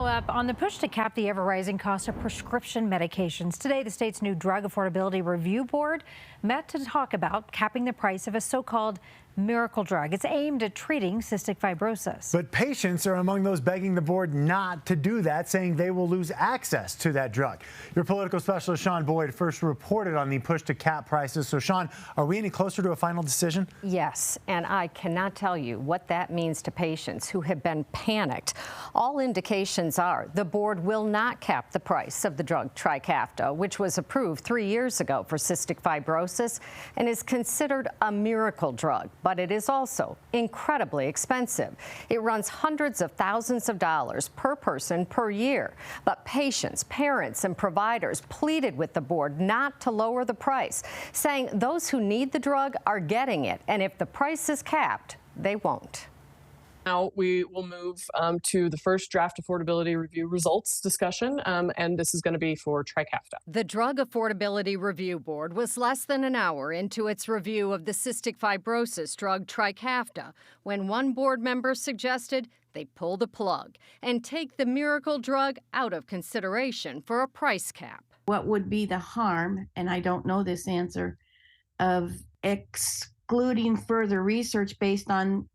Up on the push to cap the ever-rising cost of prescription medications. Today, the state's new Drug Affordability Review Board met to talk about capping the price of a so-called miracle drug. It's aimed at treating cystic fibrosis. But patients are among those begging the board not to do that, saying they will lose access to that drug. Your political specialist, Sean Boyd, first reported on the push to cap prices. So, Sean, are we any closer to a final decision? Yes, and I cannot tell you what that means to patients who have been panicked. All indications are the board will not cap the price of the drug Trikafta, which was approved 3 years ago for cystic fibrosis and is considered a miracle drug. But it is also incredibly expensive. It runs hundreds of thousands of dollars per person per year. But patients, parents, and providers pleaded with the board not to lower the price, saying those who need the drug are getting it, and if the price is capped, they won't. Now we will move to the first draft affordability review results discussion, and this is going to be for Trikafta. The Drug Affordability Review Board was less than an hour into its review of the cystic fibrosis drug Trikafta when one board member suggested they pull the plug and take the miracle drug out of consideration for a price cap. What would be the harm, and I don't know this answer, of excluding further research based on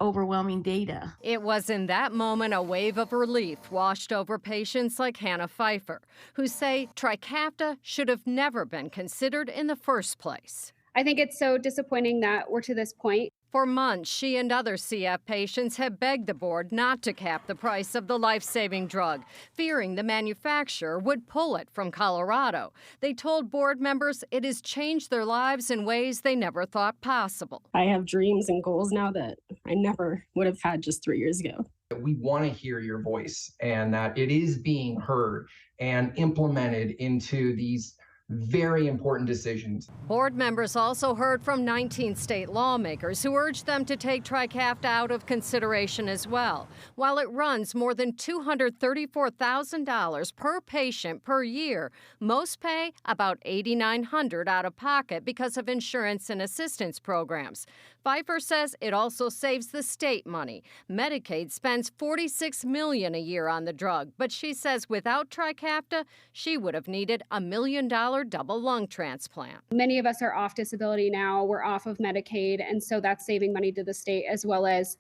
overwhelming data? It was in that moment a wave of relief washed over patients like Hannah Pfeiffer, who say Trikafta should have never been considered in the first place. I think it's so disappointing that we're to this point. For months, she and other CF patients have begged the board not to cap the price of the life-saving drug, fearing the manufacturer would pull it from Colorado. They told board members it has changed their lives in ways they never thought possible. I have dreams and goals now that I never would have had just 3 years ago. We want to hear your voice and that it is being heard and implemented into these very important decisions. Board members also heard from 19 state lawmakers who urged them to take Trikafta out of consideration as well. While it runs more than $234,000 per patient per year, most pay about $8,900 out of pocket because of insurance and assistance programs. Pfeiffer says it also saves the state money. Medicaid spends $46 million a year on the drug, but she says without Trikafta, she would have needed $1 million double lung transplant. Many of us are off disability now. We're off of Medicaid, and so that's saving money to the state, as well as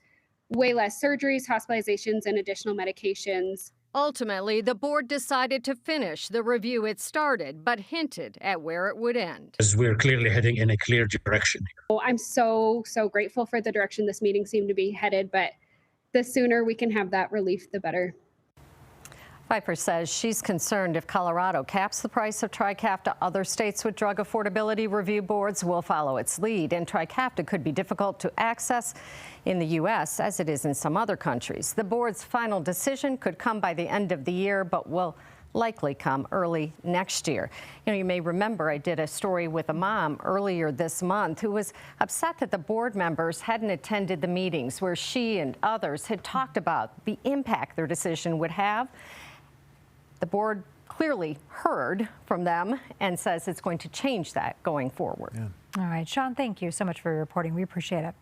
way less surgeries, hospitalizations, and additional medications. Ultimately, the board decided to finish the review it started, but hinted at where it would end. As we're clearly heading in a clear direction. I'm so grateful for the direction this meeting seemed to be headed, but the sooner we can have that relief, the better. Pfeiffer says she's concerned if Colorado caps the price of Trikafta, other states with drug affordability review boards will follow its lead, and Trikafta could be difficult to access in the U.S. as it is in some other countries. The board's final decision could come by the end of the year, but will likely come early next year. You know, you may remember I did a story with a mom earlier this month who was upset that the board members hadn't attended the meetings where she and others had talked about the impact their decision would have. The board clearly heard from them and says it's going to change that going forward. Yeah. All right, Sean, thank you so much for your reporting. We appreciate it.